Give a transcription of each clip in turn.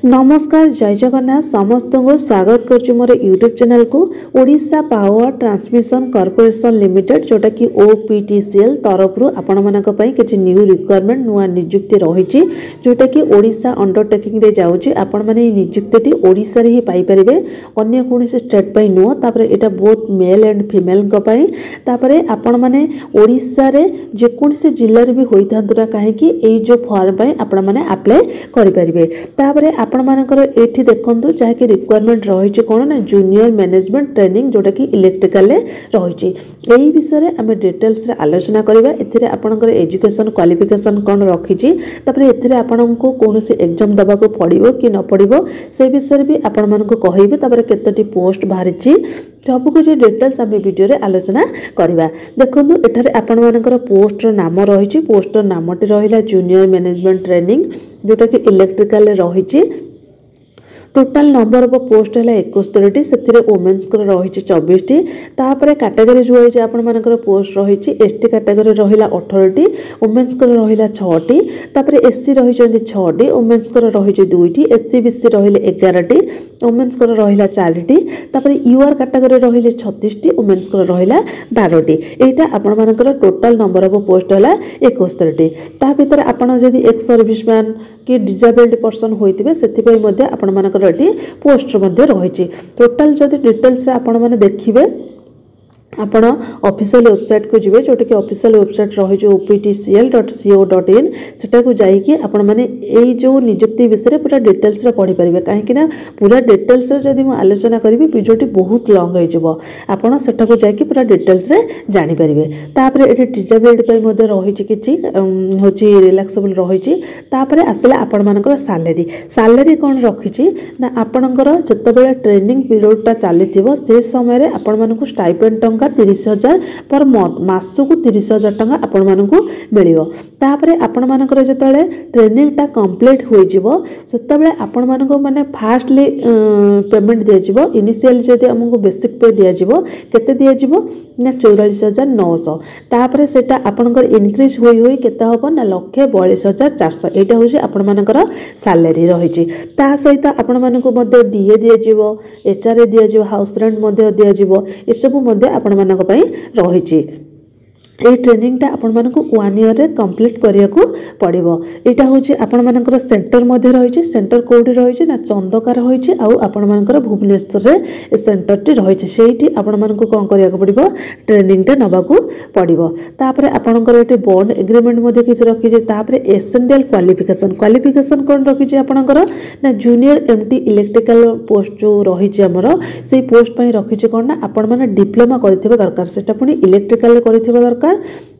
नमस्कार जय जगन्नाथ समस्त को स्वागत कर मोर यूट्यूब चैनल को Odisha power transmission corporation limited जोटा कि ओपीटीसीएल तरफ आपण मानक किसी न्यू रिक्वायरमेंट नुआ नियुक्ति रही जोटा कि ओडिशा अंडरटेकिंग रे जाउची आपण माने नियुक्ति ओडिशा रे ही पाई परिबे अन्य कोनोसी स्टेट पई नुआ तापर एटा बोथ मेल एंड फीमेल को पई तापर आपण माने ओडिशा रे जे कोनोसी जिल्ला रे भी होई थांतुरा काहे कि एई जो फॉर्म पई आपण माने अप्लाई करि परिबे तापर आपण मानकर एठी देखंतु जहा कि रिक्वायरमेंट रही कौन ना जूनियर मैनेजमेंट ट्रेनिंग जोटा कि इलेक्ट्रिकल रही यही विषय आम डिटेल्स रे आलोचना करबा एथिरे आपनकर एजुकेशन क्वालिफिकेशन कौन रखी तापर एथिरे आपन को कोनोसी एग्जाम दबा को पड़िबो कि न पड़िबो से विषय भी आपण मानको कहइबे तापर केतटी पोस्ट बाहरिची सब कुछ डिटेल्स आम वीडियो रे आलोचना करबा देखंतु एठारे आपण मानकर पोस्ट नाम रही पोस्ट नामटी रहिला जूनियर मैनेजमेंट ट्रेनिंग जोटा कि इलेक्ट्रिकल रही टोटाल नंबर ऑफ पोस्ट है 71 से वोमेन्स रही 24 तापर कैटेगरी वाइज आपण मानकर पोस्ट रही एसटी कैटेगरी रहिला 18 वोमेन्स रहिला 6 तापर एससी रही 6 वोमेन्स रही 2 एससी बीसी रहिले 11 वोमेन्स रहिला 4 तापर यूआर कैटेगरी रहिले 36 वोमेन्स रहिला 12 एटा आपण मानकर टोटाल नंबर ऑफ पोस्ट है 71 ता भीतर आपण जदि एक्स सर्विसमैन कि डिसेबल्ड पर्सन होइतिबे सेति पई मध्ये आपण मानकर पोस्ट रही टोटाल जदि डिटेल्स आपण माने देखिबे आपण ऑफिशियल वेबसाइट को जिवे जोटा कि ऑफिशियल वेबसाइट रही optcl.co.in सेटा को जाई कि आपण माने एई जो नियुक्ति विषय पूरा डिटेल्स रे पढ़ी परिबे काहे कि ना पूरा डिटेल्स रे जदि म आलोचना करबी वीडियोटी बहुत लॉन्ग हो जिवो आपण सेटा को जाई कि पूरा डिटेल्स रे जानि परिबे तापर एठी डिसेबल्ड पई मध्ये रही किछि होची रिलैक्सेबल रही तापर आसला आपण मानकर सैलरी कोन रखिछि ना आपणकर जतबेले ट्रेनिंग पीरियड ता चलीथिबो से समय रे आपण मानकु स्टाइपेंड 30,000 पर मंथ मासकु 30,000 टंका आपण मानकु मिलियो तापरे आपण मानकर जतले ट्रेनिंग टा कंप्लीट होई जिवो सेतबेले आपण मानकु माने फास्टली पेमेंट दिया जिवो इनिशियल जदि हमकु बेसिक पे दिया जिवो केते दिया जिवो ना 44,900 तापरे सेटा आपनकर इंक्रीज होई होई केते होबो ना 1,42,400 एटा होची आपण मानकर सैलरी रहिछि ता सहित आपण मानकु मध्ये डीए दिया जिवो एचआरए दिया जिवो हाउस रेंट मध्ये दिया जिवो ए सब मध्ये आपण मानक पई रहिछि ए ट्रेनिंग टा आपण मानक 1 ईयर रे कंप्लीट करिया को पड़िबो एटा होची आपण मानकर सेंटर मध्ये रहिछि सेंटर कोडी रहिछि ना चंदका रहिछि आ आपण मानकर भुवनेश्वर रे ए सेंटर टी रहिछि सेठी आपण मानक कोन करिया को पड़िबो ट्रेनिंग टा नबा को पड़िबो तापरे आपणकर एटी बॉन्ड एग्रीमेंट मध्ये किछ रखिछि तापरे एसेंशियल क्वालिफिकेशन कोन रखिछि आपणकर ना जूनियर एमटी इलेक्ट्रिकल पोस्ट जो रहिछि हमरो सेही पोस्ट पई रखिछि कोन ना आपण माने डिप्लोमा करिथिबा दरकार सेटा पुनी इलेक्ट्रिकल करिथिबा दरकार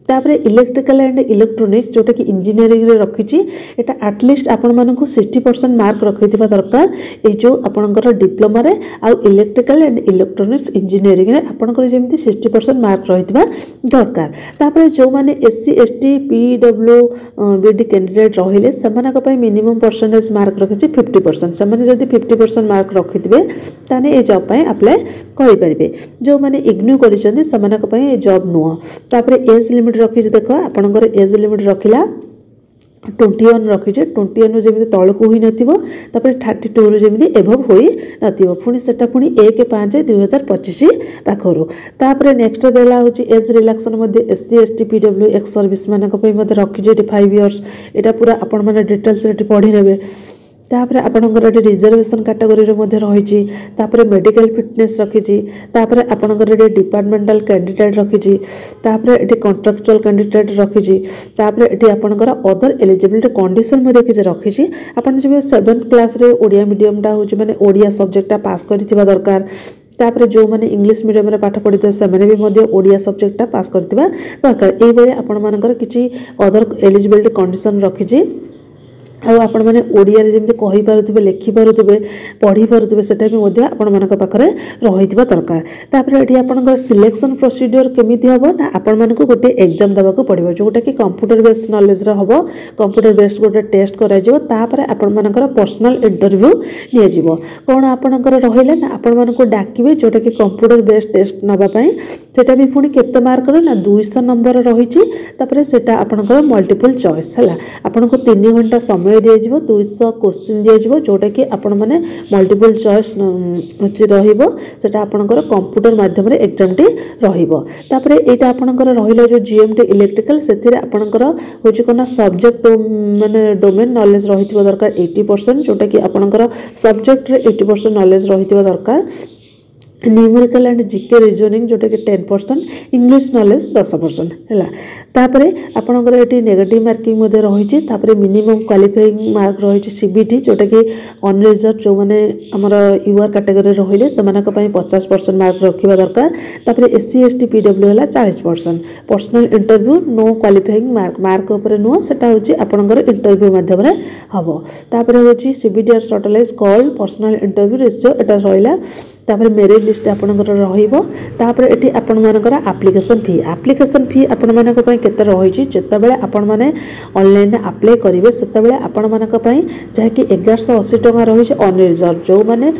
तापरे इलेक्ट्रिकल एंड इलेक्ट्रोनिक्स जोटा कि इंजीनियरिंग रे रखिछि एटा एटलिस्ट आपण मानकु 60% मार्क रखिथिबा दरकार ए जो आपणकर डिप्लोमा रे आ इलेक्ट्रिकल एंड इलेक्ट्रोनिक्स इंजीनियरिंग रे आपणकर जेमति 60% मार्क रहिथिबा दरकार तापरे जो माने SC ST PW BD candidate रहिले समानक पय मिनिमम परसेंटेज मार्क रखिछि 50% समाने जदि 50% मार्क रखिथिबे ताने ए जॉब पय अप्लाई करि परिबे जो माने इग्नोर करिसथि समानक पय ए जॉब नुआ तापरे एज लिमिट रखी देख आपणकर एज लिमिट रखिला 21 रखीचे 21 जमी तलक हुई नथिबो तापर 32 रु जमी एभव होई नथिबो पुनी सेटा पुनी 1/5/2025 पाखरो तापर नेक्स्ट देला होची एज रिलैक्सेशन मध्ये SC ST PW ex service मानक पय मध्ये रखीचे 5 इयर्स एटा पूरा आपण माने डिटेल्स रे पढी नेबे तापर आपणकर एटी रिजर्वेशन कैटेगरी रे मध्ये रहिछि तापर मेडिकल फिटनेस रखिछि तापर आपणकर एटी डिपार्टमेंटल कैंडिडेट रखिछि तापर एटी कॉन्ट्रैक्चुअल कैंडिडेट रखिछि तापर एटी आपणकर अदर एलिजिबिलिटी कंडीशन मध्ये किछ रखिछि आपण जे 7th क्लास रे ओडिया मीडियम टा होछि माने ओडिया सब्जेक्ट टा पास करिथिबा दरकार तापर जो माने इंग्लिश मीडियम रे पाठ पढिते से माने भी मध्ये ओडिया सब्जेक्ट टा पास करथिबा दरकार एई बेले आपण मानकर किछि अदर एलिजिबिलिटी कंडीशन रखिछि आ आपण माने ओडिया रे जेंति कहि पारुथिबे लिखि पारुथिबे पढि पारुथिबे सेटा भी मध्ये आपण मानक पाखरे रहितबा दरकार तापर एठी आपणकर सिलेक्शन प्रोसीजर केमिति हबो ना आपण मानक गोटे एग्जाम दबा को पड़िबो जोटा कि कंप्यूटर बेस्ड नॉलेज रे हबो कंप्यूटर बेस्ड गोटे टेस्ट करा जिवो तापर आपण मानकर पर्सनल इंटरव्यू निया जिवो कोन आपणकर रहिला ना आपण मानक डाकिबे जोटा कि कंप्यूटर बेस्ड टेस्ट नबा पई सेटा भी पुनी केते मार्क रे ना 200 नंबर रहिछि तापर सेटा आपणकर मल्टीपल चॉइस हला आपनको 3 घंटा समय दिया दिज्व 200 क्वेश्चन दिज्व जोटा कि आपण मैंने मल्टीपल चॉइस रहिबो सेटा आपनकर कंप्यूटर माध्यम रे एग्जाम टी रहिबो। तापरे एटा आपनकर रहिला जो जीएमटी इलेक्ट्रिकल सेथिरे आपनकर होछि कोना सब्जेक्ट माने डोमेन नॉलेज रहितबा दरकार 80% जोटा कि आपनकर सब्जेक्ट रे 80% नॉलेज रहितबा दरकार। न्यूमेरिकल एंड जीके रीजनिंग जोटा कि 10%, इंग्लिश नॉलेज 10% है। तापरे आपनकर एटी नेगेटिव मार्किंग मध्ये रहिछि। तापरे मिनिमम क्वालिफाइंग मार्क रहिछि सीबीटी जोटा कि अनरिजर्व जो माने हमर यूआर कैटेगरी रहिले सेमानक पई 50% मार्क रखिबा दरकार। तापरे एससी एसटी पीडब्ल्यू हला 40%। Personal interview no qualifying mark ऊपर नो सेटा होछि आपनकर इंटरव्यू माध्यम रे हबो। तापरे होछि सीबीटीआर shortlist call personal interview ratio एटा रहिला। तापर मेरिट लिस्ट आपनकर रहिबो। तापर एठी आपण मानकर एप्लिकेशन फी आपण मानक पई केते रहिछि जेतेबेले आपण माने ऑनलाइन अप्लाई करिवे सेतेबेले आपण मानक पई जे कि 1180 टका रहिछि अनरिजर्व जो माने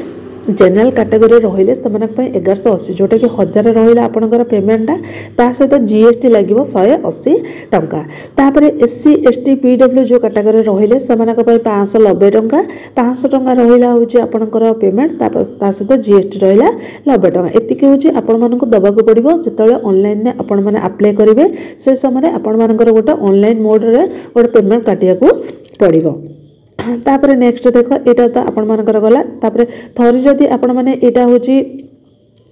जनरल कैटेगरी रहिले सेमानक पई 1180 जोटा कि 1000 रहिला आपनकर पेमेंटा ता सहित जीएसटी लागिवो 180 टका। तापर एससी एसटी पीडब्ल्यू जो कैटेगरी रहिले सेमानक पई 590 टका 500 टका रहिला होछि आपनकर पेमेंट ता सहित जीएसटी रहिला 90 टका। एतिके होछि आपण मानक दबाको पड़िबो जेतेले ऑनलाइन ने आपण माने अप्लाई करिवे से समय आपण मानकर गोटे ऑनलाइन मोड रे गोटे पेमेंट काटिया को पड़िबो। तापर नेक्स्ट देख एटा तो आपण मानकर गला। तापर थरी जदि आपण माने एटा होछि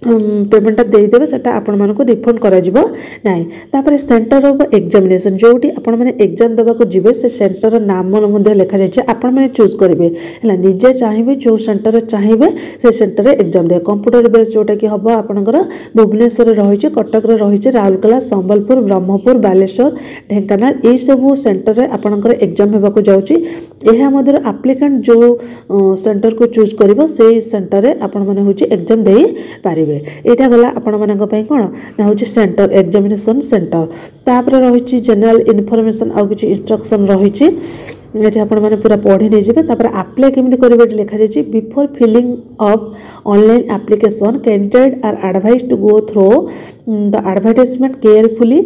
पेमेंटा देदेवे सेटा आपण मानको रिफंड करा जिवो नाही। तापर सेंटर ऑफ एग्जामिनेशन जोटी आपण माने एग्जाम देबा को जिवे से सेंटर नाम मध्ये लिखा जाय छै आपण माने चूज करिवे हला निजे चाहिबे जो सेंटर चाहिबे से सेंटर रे एग्जाम दे। कंप्यूटर बेस जोटा कि हबो आपनकर भुवनेश्वर रे रहि छै कटक रे रहि छै राउरकेला संबलपुर ब्रह्मपुर बालेश्वर ढेंकानाल ए सब सेंटर रे आपनकर एग्जाम हेबा को जाउची। एहा मध्ये एप्लिकेंट जो सेंटर को चूज करिवो से सेंटर रे आपण माने होची एग्जाम देई पारिबे। एटा गला आपण मानक पई कोन ना होची सेंटर एग्जामिनेशन सेंटर। तापर रहिछि जनरल इन्फॉर्मेशन आ किछि इंस्ट्रक्शन रहिछि एठी आपण माने पूरा पढि नै जेबे। तापर अप्लाई केमिति करिवे लिखा जाय छै before filling up online application candidate are advised to go through the advertisement carefully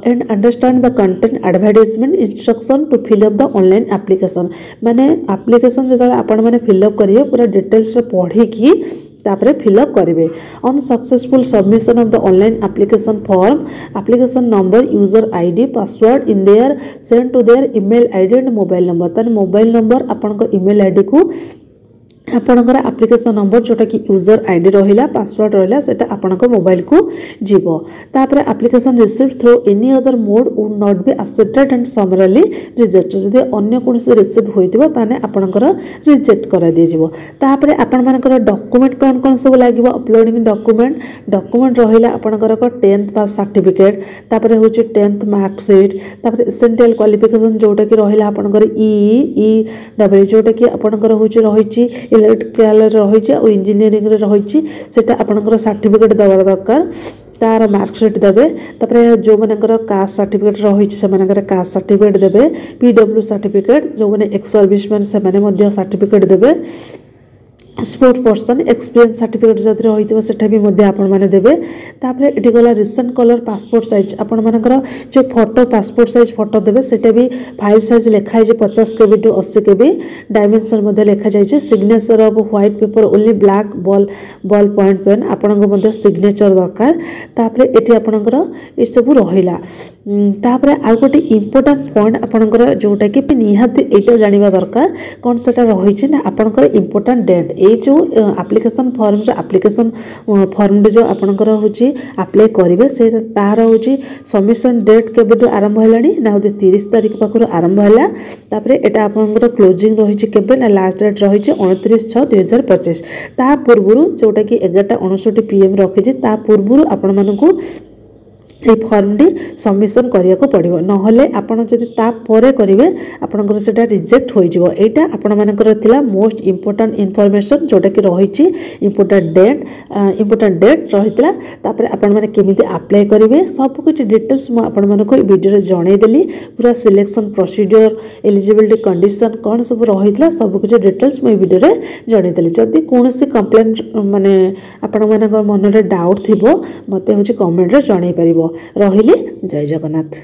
and understand the content advertisement instruction to fill up the online application. माने एप्लिकेशन जेतले आपण माने फिल अप करिवे पूरा डिटेल्स रे पढि की तापरे फिलअप करेंगे। On successful submission of the online application form application number user ID password in their send to their email ID and mobile number. तने मोबाइल नंबर आपन ईमेल आईडी को आपनकर एप्लिकेशन नंबर जोटा कि यूजर आईडी रहिला password रहिला सेटा आपनकर मोबाइल को जीवो। तापर application received through any other mode would not be accepted and समरली reject. जदि अन्य कोनसे रिसीव होइतिबो ताने आपनकर रिजेक्ट करा दिए जीवो। तापर आपन मानकर डॉक्यूमेंट कोन सब लागिवो अपलोडिंग डॉक्यूमेंट रहिला आपनकर 10th पास सर्टिफिकेट तापर होची 10th मार्कशीट तापर एसेंशियल क्वालिफिकेशन जोटा कि रहिला आपनकर ई डब्ल्यू जोटा कि आपनकर होची रहिची इलेक्ट्रिकल रही और इंजीनियरिंग रही सेटा आपनकर सर्टिफिकेट दबार दरकार तार मार्कशीट देवे। तापर जो मानकर कास्ट सर्टिफिकेट रही से कास्ट सर्टिफिकेट देवे पीडब्ल्यू सर्टिफिकेट जो मैंने एक्स सर्विसमैन से सर्टिफिकेट देवे। स्पोर्ट पर्सन एक्सपीरियंस सर्टिफिकेट जदि रही सेटा भी आपण माने देबे। तापर एठी गला रिसेंट कलर पासपोर्ट साइज आपण मानकर जो फोटो पासपोर्ट साइज फोटो देबे सेटा भी फाइल साइज लिखा है 50 केबी टू 80 केबी डायमेंशन मध्ये लिखा जाय। Signature of white paper only black ball point pen आपण मध्ये सिग्नेचर दरकार। तापर एठी आपणकर ए सब रहिला। तापर आ गोटे इंपोर्टेंट पॉइंट आपणकर जोटा कि निहाती एटा जानिबा दरकार कोन सेटा रही छै ना आपणकर इंपोर्टेंट डेट ए जो एप्लिकेशन फॉर्म जो एप्लिकेशन फॉर्म जो आपणकर होची अप्लाई करिवे से तार होची सबमिशन डेट केबे आरंभ हैलानी ना 30 तारिख पाखर आरंभ हैला। तापर एटा आपणकर क्लोजिंग रही छै केबे ना लास्ट डेट रही छै 29/6/2025 ता पूर्वरु जोटा कि 11:59 PM रखी छै ता पूर्वरु आपण मानकू ये फॉर्म टी सबमिशन करिया को पड़िबो नहले आपण जदि ता परे करिवे आपनकर सेटा रिजेक्ट होई जिवो। एटा आपण मानकर थिला मोस्ट इंपोर्टेंट इन्फॉर्मेशन जोटा कि रहिछि इंपोर्टेंट डेट रहितला। तापर आपण माने केमिति अप्लाई करिवे सब कुछ डिटेल्स म आपण मानको ई वीडियो रे जणै देली। पूरा सिलेक्शन प्रोसीजर एलिजिबिलिटी कंडीशन कोन सब रहितला सब कुछ डिटेल्स म ई वीडियो रे जणै देली। जदि कोनोसी कंप्लेंट माने आपण मानकर मन रे डाउट थिबो मते होछि कमेंट रे जणै परिबो। रहिली जय जगन्नाथ।